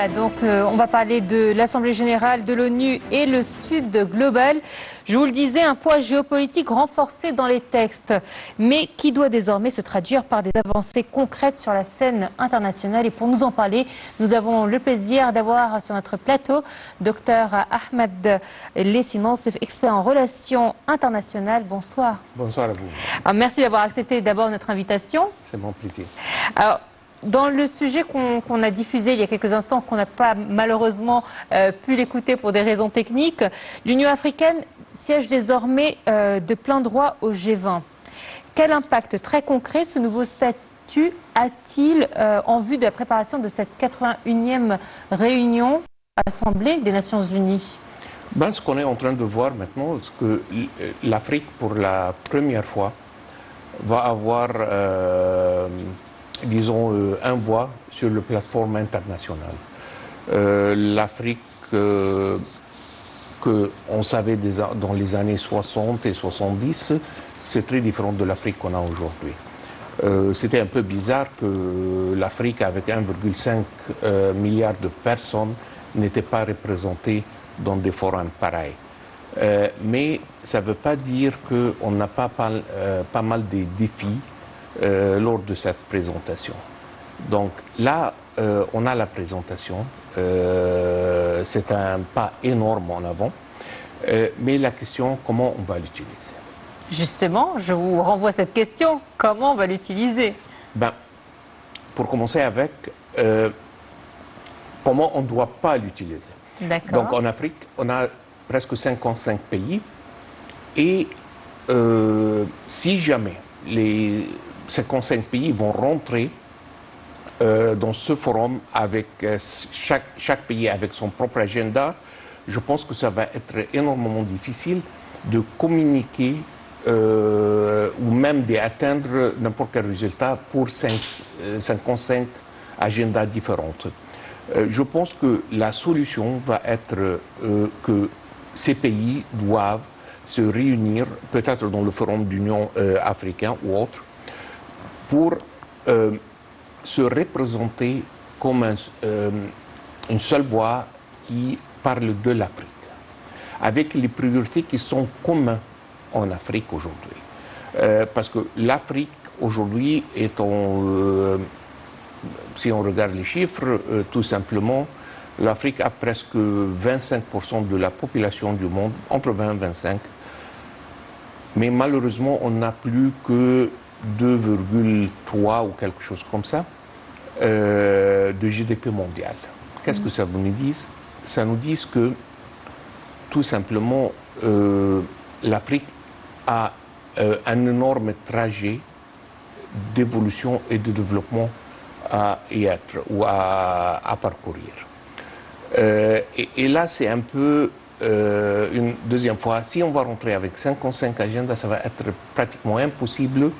Voilà, donc on va parler de l'Assemblée générale de l'ONU et le Sud global. Je vous le disais, un poids géopolitique renforcé dans les textes, mais qui doit désormais se traduire par des avancées concrètes sur la scène internationale. Et pour nous en parler, nous avons le plaisir d'avoir sur notre plateau Dr Ahmed Lessinan, expert en relations internationales. Bonsoir. Bonsoir à vous. Alors, merci d'avoir accepté d'abord notre invitation. C'est mon plaisir. Alors, dans le sujet qu'on a diffusé il y a quelques instants, qu'on n'a pas malheureusement pu l'écouter pour des raisons techniques, l'Union africaine siège désormais de plein droit au G20. Quel impact très concret ce nouveau statut a-t-il en vue de la préparation de cette 81e réunion à l'Assemblée des Nations Unies? Ce qu'on est en train de voir maintenant, c'est que l'Afrique, pour la première fois, va avoir disons, un voix sur la plateforme internationale. L'Afrique, qu'on savait dans les années 60 et 70, c'est très différent de l'Afrique qu'on a aujourd'hui. C'était un peu bizarre que l'Afrique, avec 1,5 milliard de personnes, n'était pas représentée dans des forums pareils. Mais ça ne veut pas dire qu'on n'a pas mal de défis lors de cette présentation. Donc là, on a la présentation, c'est un pas énorme en avant, mais la question, comment on va l'utiliser? Justement, je vous renvoie cette question, comment on va l'utiliser? Pour commencer avec, comment on ne doit pas l'utiliser. Donc en Afrique, on a presque 55 pays, et si jamais les 55 pays vont rentrer dans ce forum avec chaque pays avec son propre agenda, je pense que ça va être énormément difficile de communiquer ou même d'atteindre n'importe quel résultat pour 55 agendas différents. Je pense que la solution va être que ces pays doivent se réunir, peut-être dans le forum d'Union africaine ou autre, pour se représenter comme une seule voix qui parle de l'Afrique, avec les priorités qui sont communes en Afrique aujourd'hui. Parce que l'Afrique aujourd'hui est si on regarde les chiffres, tout simplement, l'Afrique a presque 25% de la population du monde, entre 20 et 25. Mais malheureusement, on n'a plus que 2,3 ou quelque chose comme ça de GDP mondial. Qu'est-ce que ça nous dit? Ça nous dit que, tout simplement, l'Afrique a un énorme trajet d'évolution et de développement à y être ou à parcourir. Et là, c'est un peu une deuxième fois. Si on va rentrer avec 55 agendas, ça va être pratiquement impossible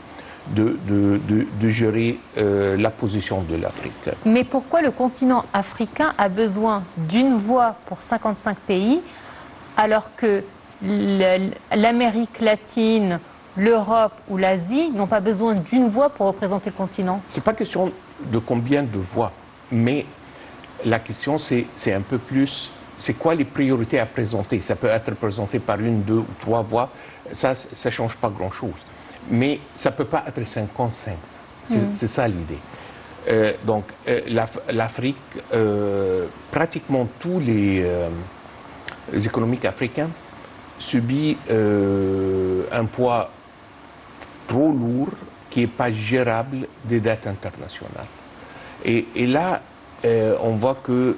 de gérer la position de l'Afrique. Mais pourquoi le continent africain a besoin d'une voix pour 55 pays, alors que l'Amérique latine, l'Europe ou l'Asie n'ont pas besoin d'une voix pour représenter le continent? C'est pas question de combien de voix, mais la question c'est un peu plus, c'est quoi les priorités à présenter? Ça peut être présenté par une, deux ou trois voix, ça ne change pas grand-chose. Mais ça ne peut pas être 55, c'est ça l'idée. Donc l'Afrique, pratiquement tous les économiques africains subissent un poids trop lourd qui n'est pas gérable des dettes internationales. Et là, on voit que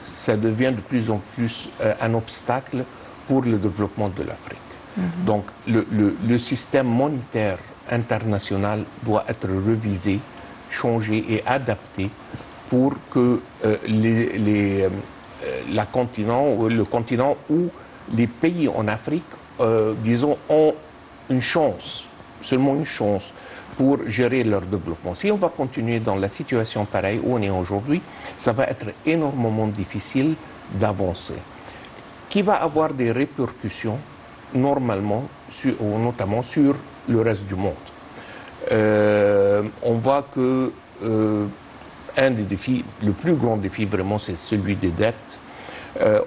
ça devient de plus en plus un obstacle pour le développement de l'Afrique. Donc le système monétaire international doit être révisé, changé et adapté pour que le continent ou les pays en Afrique, disons, ont une chance, seulement une chance, pour gérer leur développement. Si on va continuer dans la situation pareille où on est aujourd'hui, ça va être énormément difficile d'avancer, qui va avoir des répercussions normalement, notamment sur le reste du monde. On voit que un des défis, le plus grand défi vraiment, c'est celui des dettes.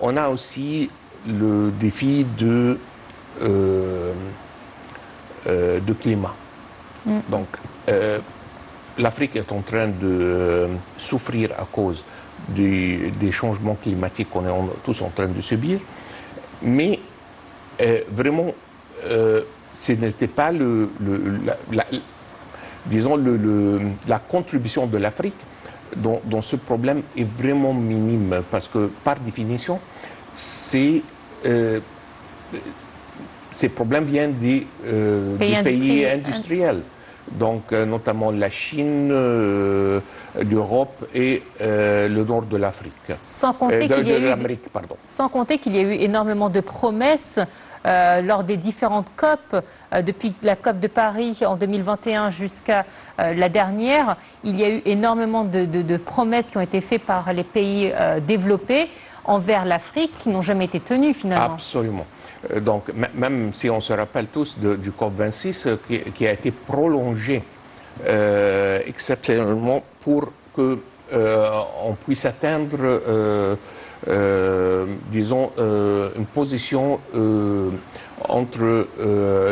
On a aussi le défi de climat. Donc, l'Afrique est en train de souffrir à cause des changements climatiques qu'on est tous en train de subir, mais vraiment, ce n'était pas la contribution de l'Afrique dans ce problème est vraiment minime, parce que par définition, ces problèmes viennent des pays industriels. Donc notamment la Chine, l'Europe et le nord de l'Afrique. Sans compter qu'il y a eu énormément de promesses lors des différentes COP, depuis la COP de Paris en 2021 jusqu'à la dernière. Il y a eu énormément de promesses qui ont été faites par les pays développés envers l'Afrique qui n'ont jamais été tenues finalement. Absolument. Donc, même si on se rappelle tous du COP26 qui a été prolongé exceptionnellement pour qu'on puisse atteindre, disons, une position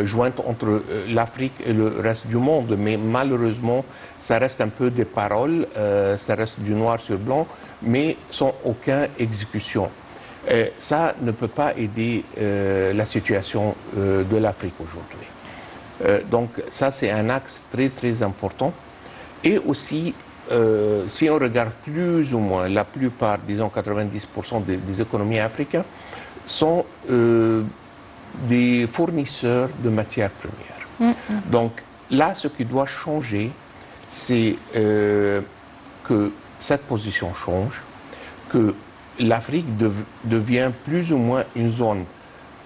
jointe entre l'Afrique et le reste du monde. Mais malheureusement, ça reste un peu des paroles, ça reste du noir sur blanc, mais sans aucune exécution. Ça ne peut pas aider la situation de l'Afrique aujourd'hui. Donc ça, c'est un axe très très important. Et aussi, si on regarde plus ou moins, la plupart, disons 90% des économies africaines, sont des fournisseurs de matières premières. Donc là, ce qui doit changer, c'est que cette position change, que l'Afrique devient plus ou moins une zone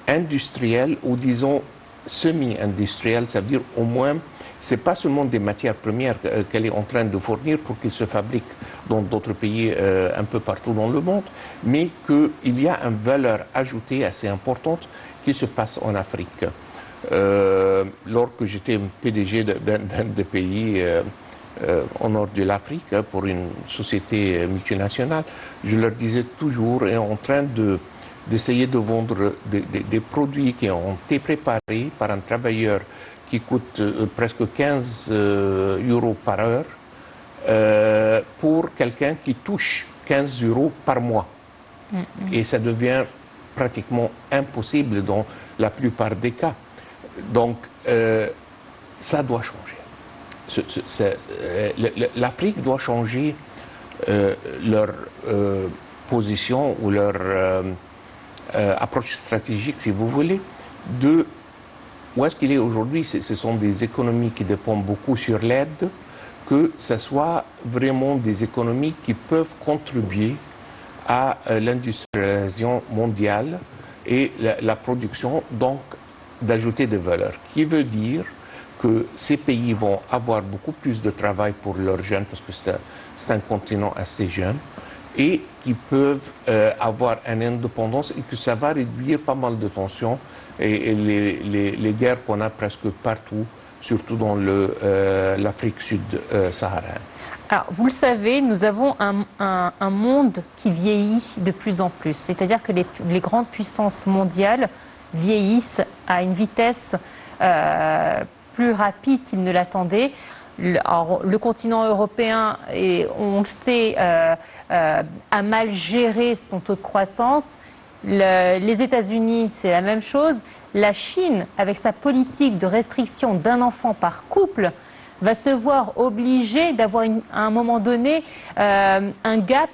industrielle ou disons semi-industrielle, ça veut dire au moins, c'est pas seulement des matières premières qu'elle est en train de fournir pour qu'ils se fabriquent dans d'autres pays un peu partout dans le monde, mais qu'il y a une valeur ajoutée assez importante qui se passe en Afrique. Lorsque j'étais PDG d'un des pays au nord de l'Afrique pour une société multinationale, je leur disais toujours, et en train d'essayer de vendre des produits qui ont été préparés par un travailleur qui coûte presque 15 € par heure pour quelqu'un qui touche 15 € par mois. Et ça devient pratiquement impossible dans la plupart des cas. Donc, ça doit changer. L'Afrique doit changer leur position ou leur approche stratégique, si vous voulez, de où est-ce qu'il est aujourd'hui. Ce sont des économies qui dépendent beaucoup sur l'aide, que ce soit vraiment des économies qui peuvent contribuer à l'industrialisation mondiale et la production, donc d'ajouter des valeurs, qui veut dire que ces pays vont avoir beaucoup plus de travail pour leurs jeunes, parce que c'est un continent assez jeune, et qui peuvent avoir une indépendance et que ça va réduire pas mal de tensions et les guerres qu'on a presque partout, surtout dans l'Afrique sud-saharienne. Alors, vous le savez, nous avons un monde qui vieillit de plus en plus. C'est-à-dire que les grandes puissances mondiales vieillissent à une vitesse plus rapide qu'ils ne l'attendaient. Le continent européen, on le sait, a mal géré son taux de croissance. Les États-Unis, c'est la même chose. La Chine, avec sa politique de restriction d'un enfant par couple, va se voir obligée d'avoir à un moment donné un gap,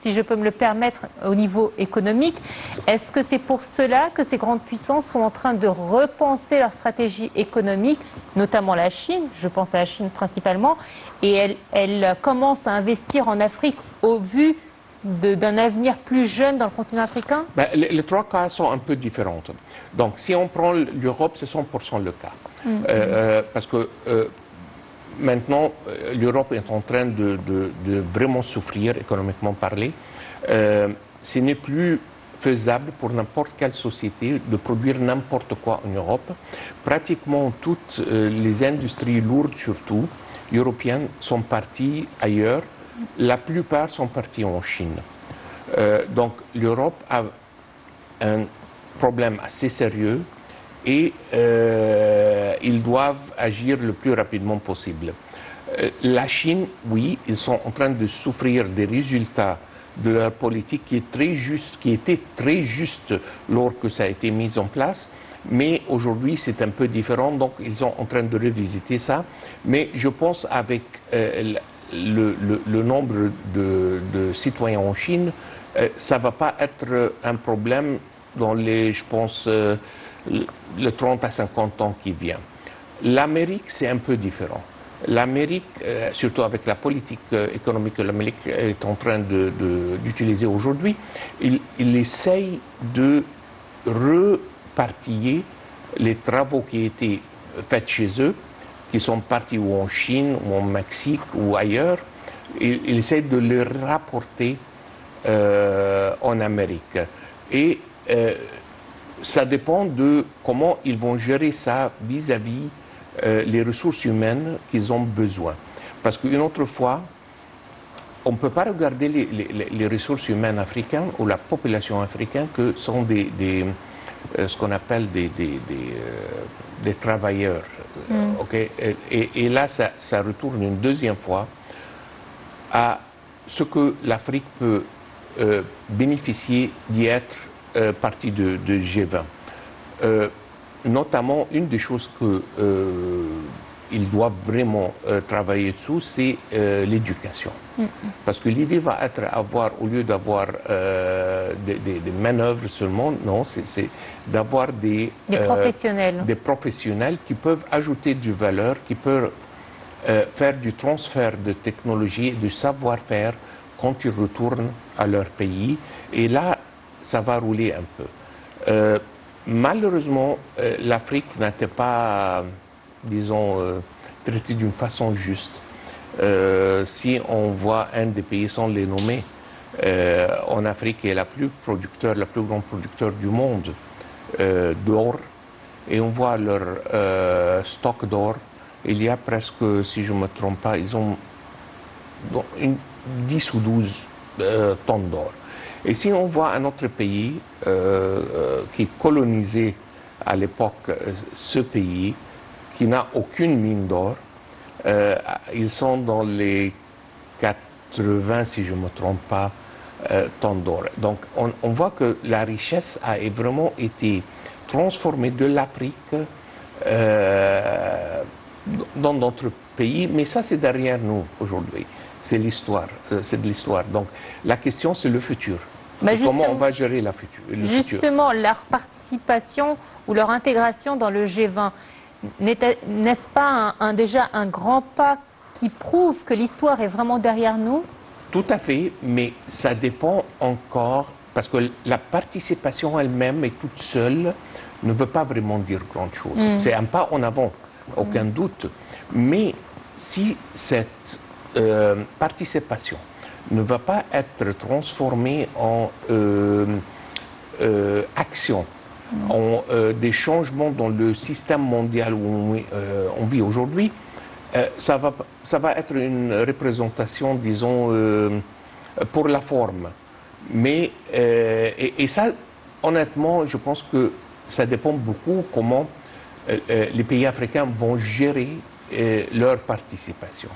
si je peux me le permettre, au niveau économique. Est-ce que c'est pour cela que ces grandes puissances sont en train de repenser leur stratégie économique, notamment la Chine, je pense à la Chine principalement, et elles commencent à investir en Afrique au vu d'un avenir plus jeune dans le continent africain? Les trois cas sont un peu différents. Donc si on prend l'Europe, c'est 100% le cas. Parce que maintenant, l'Europe est en train de vraiment souffrir, économiquement parlé. Ce n'est plus faisable pour n'importe quelle société de produire n'importe quoi en Europe. Pratiquement toutes les industries lourdes, surtout, européennes, sont parties ailleurs la plupart sont partis en Chine. Donc l'Europe a un problème assez sérieux et ils doivent agir le plus rapidement possible. La Chine, oui, ils sont en train de souffrir des résultats de leur politique qui était très juste lors que ça a été mis en place, mais aujourd'hui c'est un peu différent, donc ils sont en train de revisiter ça. Mais je pense avec le nombre de citoyens en Chine, ça ne va pas être un problème dans les, je pense, les 30 à 50 ans qui viennent. L'Amérique, c'est un peu différent. L'Amérique, surtout avec la politique économique que l'Amérique est en train d'utiliser aujourd'hui, il essaye de repartiller les travaux qui étaient faits chez eux, qui sont partis ou en Chine, ou en Mexique, ou ailleurs. Il essaye de les rapporter en Amérique. Et ça dépend de comment ils vont gérer ça vis-à-vis les ressources humaines qu'ils ont besoin. Parce qu'une autre fois, on ne peut pas regarder les ressources humaines africaines ou la population africaine que sont ce qu'on appelle des travailleurs. Okay? Et là, ça retourne une deuxième fois à ce que l'Afrique peut bénéficier d'y être partie de G20. Notamment, une des choses qu'ils doivent vraiment travailler dessus, c'est l'éducation. Parce que l'idée va être au lieu d'avoir des manœuvres seulement, non, c'est d'avoir des professionnels qui peuvent ajouter du valeur, qui peuvent faire du transfert de technologie et de savoir-faire quand ils retournent à leur pays. Et là, ça va rouler un peu. Malheureusement, l'Afrique n'était pas, disons, traitée d'une façon juste. Si on voit un des pays sans les nommer, en Afrique est le plus grand producteur du monde d'or, et on voit leur stock d'or. Il y a presque, si je ne me trompe pas, ils ont 10 ou 12 tonnes d'or. Et si on voit un autre pays qui colonisait à l'époque ce pays, qui n'a aucune mine d'or, ils sont dans les 80, si je ne me trompe pas, tonnes d'or. Donc on voit que la richesse a vraiment été transformée de l'Afrique dans d'autres pays, mais ça c'est derrière nous aujourd'hui. C'est l'histoire, c'est de l'histoire. Donc la question c'est le futur. Comment on va gérer le futur. Leur participation ou leur intégration dans le G20, n'est-ce pas déjà un grand pas qui prouve que l'histoire est vraiment derrière nous? Tout à fait, mais ça dépend encore, parce que la participation elle-même et toute seule ne veut pas vraiment dire grand chose. C'est un pas en avant, aucun doute. Mais si cette participation ne va pas être transformée en action, en des changements dans le système mondial où on vit aujourd'hui, ça va être une représentation, disons, pour la forme. Mais, et ça, honnêtement, je pense que ça dépend beaucoup comment les pays africains vont gérer leur participation.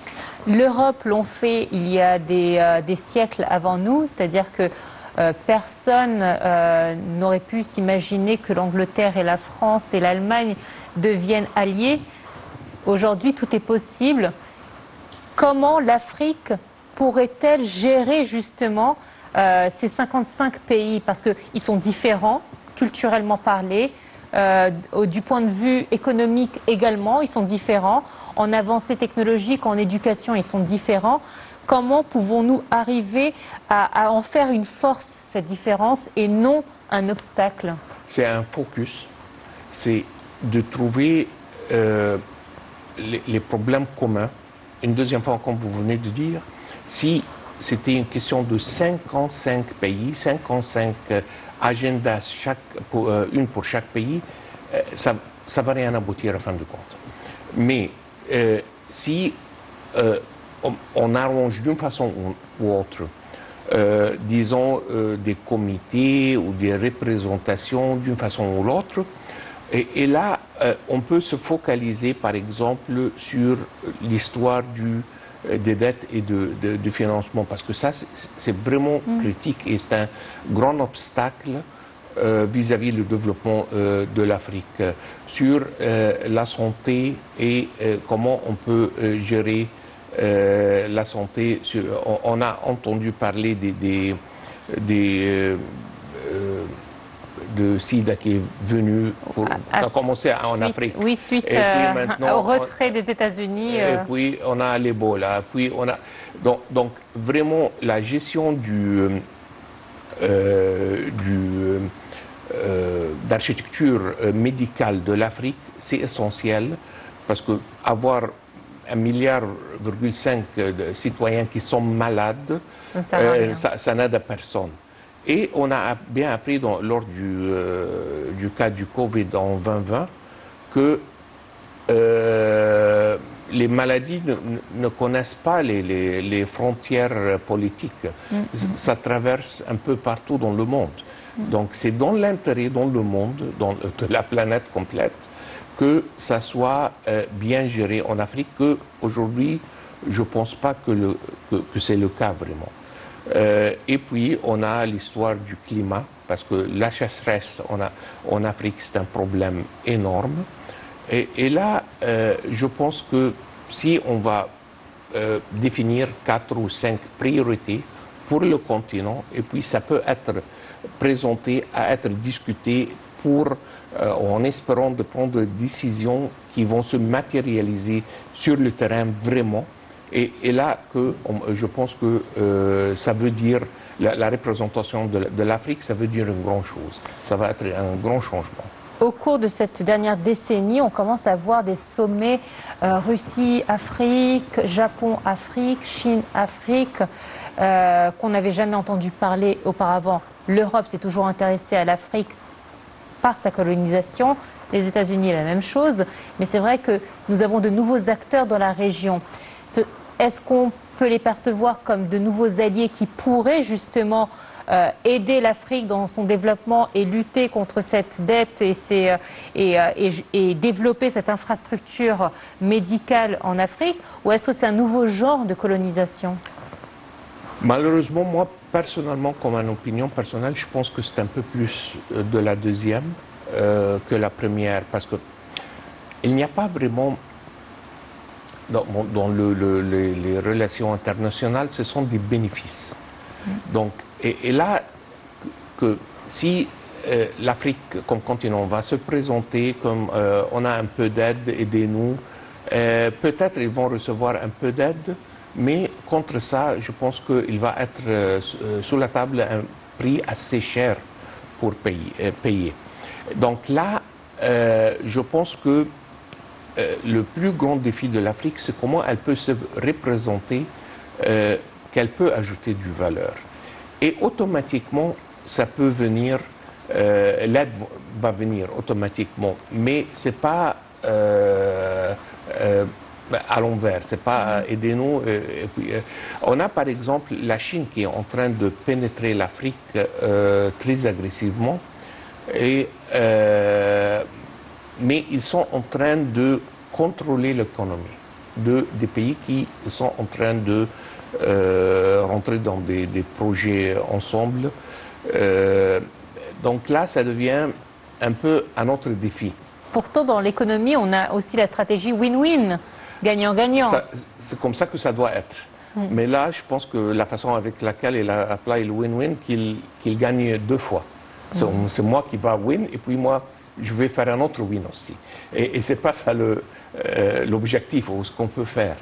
L'Europe l'ont fait il y a des siècles avant nous, c'est-à-dire que personne n'aurait pu s'imaginer que l'Angleterre et la France et l'Allemagne deviennent alliés. Aujourd'hui, tout est possible. Comment l'Afrique pourrait-elle gérer justement ces 55 pays? Parce qu'ils sont différents, culturellement parlé, du point de vue économique également, ils sont différents. En avancée technologique, en éducation, ils sont différents. Comment pouvons-nous arriver à en faire une force, cette différence, et non un obstacle? C'est un focus, c'est de trouver les problèmes communs. Une deuxième fois, comme vous venez de dire, si c'était une question de 55 pays, 55 agendas, une pour chaque pays, ça ne va rien aboutir à fin de compte. Mais si on arrange d'une façon ou autre, disons, des comités ou des représentations d'une façon ou l'autre. Et là, on peut se focaliser, par exemple, sur l'histoire des dettes et du financement, parce que ça, c'est vraiment critique et c'est un grand obstacle vis-à-vis du développement de l'Afrique, sur la santé et comment on peut gérer la santé. On a entendu parler de SIDA qui est venu, ça a commencé en Afrique. Oui, suite au retrait des États-Unis. Et puis on a l'Ebola, puis on a donc vraiment la gestion d'architecture médicale de l'Afrique, c'est essentiel, parce que avoir 1,5 milliard de citoyens qui sont malades, ça n'aide à personne. Et on a bien appris lors du cas du Covid en 2020 que les maladies ne connaissent pas les frontières politiques. Ça traverse un peu partout dans le monde. Donc c'est dans l'intérêt, dans le monde, de la planète complète, que ça soit bien géré en Afrique, qu'aujourd'hui, je ne pense pas que c'est le cas vraiment. Et puis, on a l'histoire du climat, parce que la sécheresse en Afrique, c'est un problème énorme. Et là, je pense que si on va définir 4 ou 5 priorités pour le continent, et puis ça peut être présenté, à être discuté en espérant de prendre des décisions qui vont se matérialiser sur le terrain vraiment. Et là, je pense que ça veut dire, la représentation de l'Afrique, ça veut dire une grande chose. Ça va être un grand changement. Au cours de cette dernière décennie, on commence à voir des sommets Russie-Afrique, Japon-Afrique, Chine-Afrique, qu'on n'avait jamais entendu parler auparavant. L'Europe s'est toujours intéressée à l'Afrique par sa colonisation, les États-Unis la même chose, mais c'est vrai que nous avons de nouveaux acteurs dans la région. Est-ce qu'on peut les percevoir comme de nouveaux alliés qui pourraient justement aider l'Afrique dans son développement et lutter contre cette dette et développer cette infrastructure médicale en Afrique, ou est-ce que c'est un nouveau genre de colonisation? Malheureusement, moi, personnellement, comme une opinion personnelle, je pense que c'est un peu plus de la deuxième que la première, parce que il n'y a pas vraiment, dans les relations internationales, ce sont des bénéfices. Donc, et là, que si l'Afrique comme continent va se présenter comme on a un peu d'aide, aidez-nous, peut-être ils vont recevoir un peu d'aide, mais contre ça, je pense qu'il va être sous la table un prix assez cher pour payer. Donc là, je pense que le plus grand défi de l'Afrique, c'est comment elle peut se représenter, qu'elle peut ajouter du valeur. Et automatiquement, ça peut venir, l'aide va venir automatiquement, mais c'est pas à l'envers, c'est pas aidez-nous. On a par exemple la Chine qui est en train de pénétrer l'Afrique très agressivement, mais ils sont en train de contrôler l'économie des pays qui sont en train de rentrer dans des projets ensemble. Donc là, ça devient un peu un autre défi. Pourtant, dans l'économie, on a aussi la stratégie win-win, gagnant-gagnant. C'est comme ça que ça doit être. Mais là, je pense que la façon avec laquelle il a appelé le win-win, qu'il gagne 2 fois. C'est moi qui va win, et puis moi, je vais faire un autre win aussi. Et c'est pas ça l'objectif ou ce qu'on peut faire.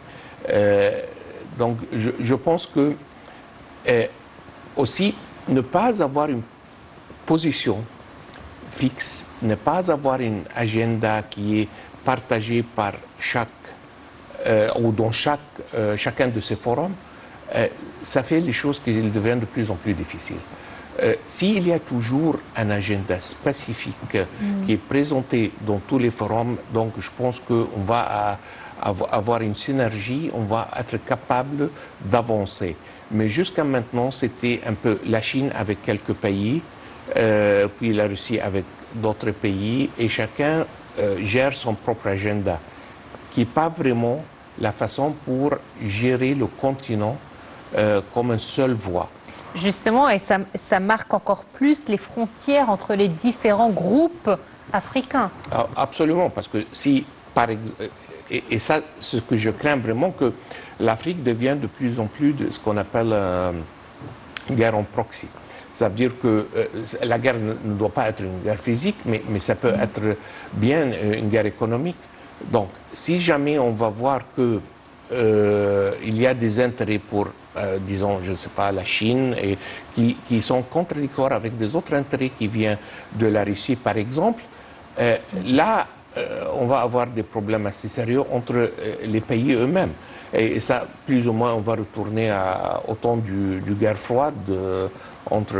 Donc je pense que aussi ne pas avoir une position fixe, ne pas avoir une agenda qui est partagée par ou dans chacun de ces forums, ça fait les choses qui deviennent de plus en plus difficiles. S'il y a toujours un agenda spécifique qui est présenté dans tous les forums, donc je pense qu'on va avoir une synergie, on va être capable d'avancer. Mais jusqu'à maintenant, c'était un peu la Chine avec quelques pays, puis la Russie avec d'autres pays, et chacun gère son propre agenda, qui n'est pas vraiment la façon pour gérer le continent comme une seule voie. Justement, et ça marque encore plus les frontières entre les différents groupes africains. Absolument, parce que si, par exemple, et ça, ce que je crains vraiment, que l'Afrique devienne de plus en plus de ce qu'on appelle une guerre en proxy. Ça veut dire que la guerre ne doit pas être une guerre physique, mais ça peut être bien une guerre économique. Donc, si jamais on va voir que il y a des intérêts pour, disons, je ne sais pas, la Chine, et qui sont contradictoires avec des autres intérêts qui viennent de la Russie, par exemple, là, on va avoir des problèmes assez sérieux entre les pays eux-mêmes. Et ça, plus ou moins, on va retourner au temps du guerre froide entre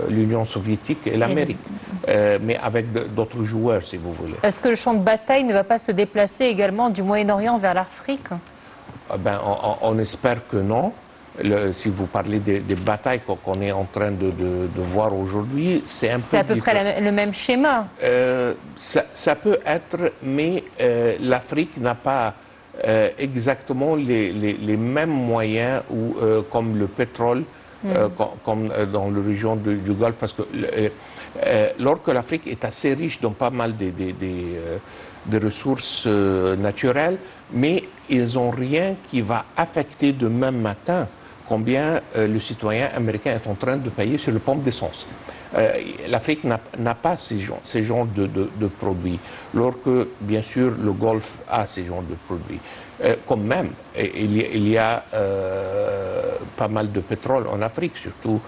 l'Union soviétique et l'Amérique, mais avec d'autres joueurs, si vous voulez. Est-ce que le champ de bataille ne va pas se déplacer également du Moyen-Orient vers l'Afrique? On espère que non. Si vous parlez des batailles qu'on est en train de voir aujourd'hui, c'est un peu... C'est à peu près le même schéma. Ça peut être, mais l'Afrique n'a pas exactement les mêmes moyens comme le pétrole, comme dans la région du Golfe, parce que lorsque l'Afrique est assez riche dans pas mal de ressources naturelles, mais ils n'ont rien qui va affecter demain matin combien le citoyen américain est en train de payer sur le pompe d'essence. L'Afrique n'a pas ces genres de produits, alors que, bien sûr, le Golfe a ces genres de produits. Comme même, il y a pas mal de pétrole en Afrique, surtout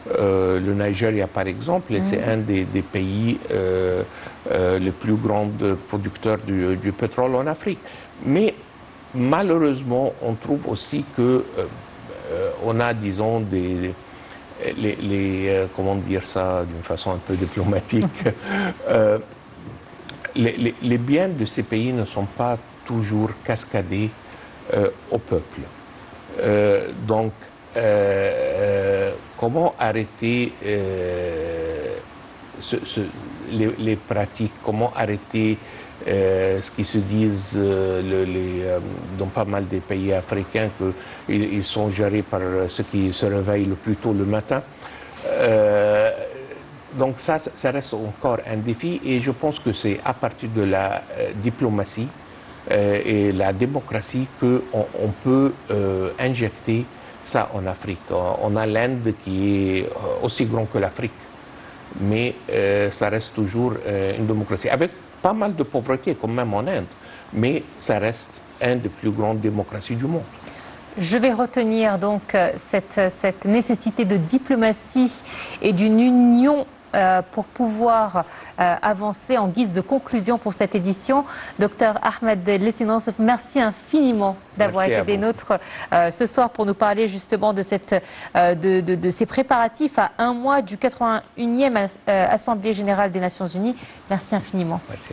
le Nigeria, par exemple, et c'est un des pays les plus grands producteurs du pétrole en Afrique. Mais malheureusement, on trouve aussi que on a, disons, comment dire ça d'une façon un peu diplomatique, les biens de ces pays ne sont pas toujours cascadés au peuple. Donc, comment arrêter les pratiques, comment arrêter ce qui se disent dans pas mal des pays africains, qu'ils sont gérés par ceux qui se réveillent le plus tôt le matin. Donc ça reste encore un défi, et je pense que c'est à partir de la diplomatie et la démocratie qu'on peut injecter ça en Afrique. On a l'Inde qui est aussi grand que l'Afrique, mais ça reste toujours une démocratie, avec pas mal de pauvreté quand même en Inde, mais ça reste une des plus grandes démocraties du monde. Je vais retenir donc cette nécessité de diplomatie et d'une union pour pouvoir avancer en guise de conclusion pour cette édition. Docteur Ahmed Lessinosef, merci infiniment d'avoir été des nôtres ce soir pour nous parler justement de ces préparatifs à un mois du 81e Assemblée Générale des Nations Unies. Merci infiniment. Merci.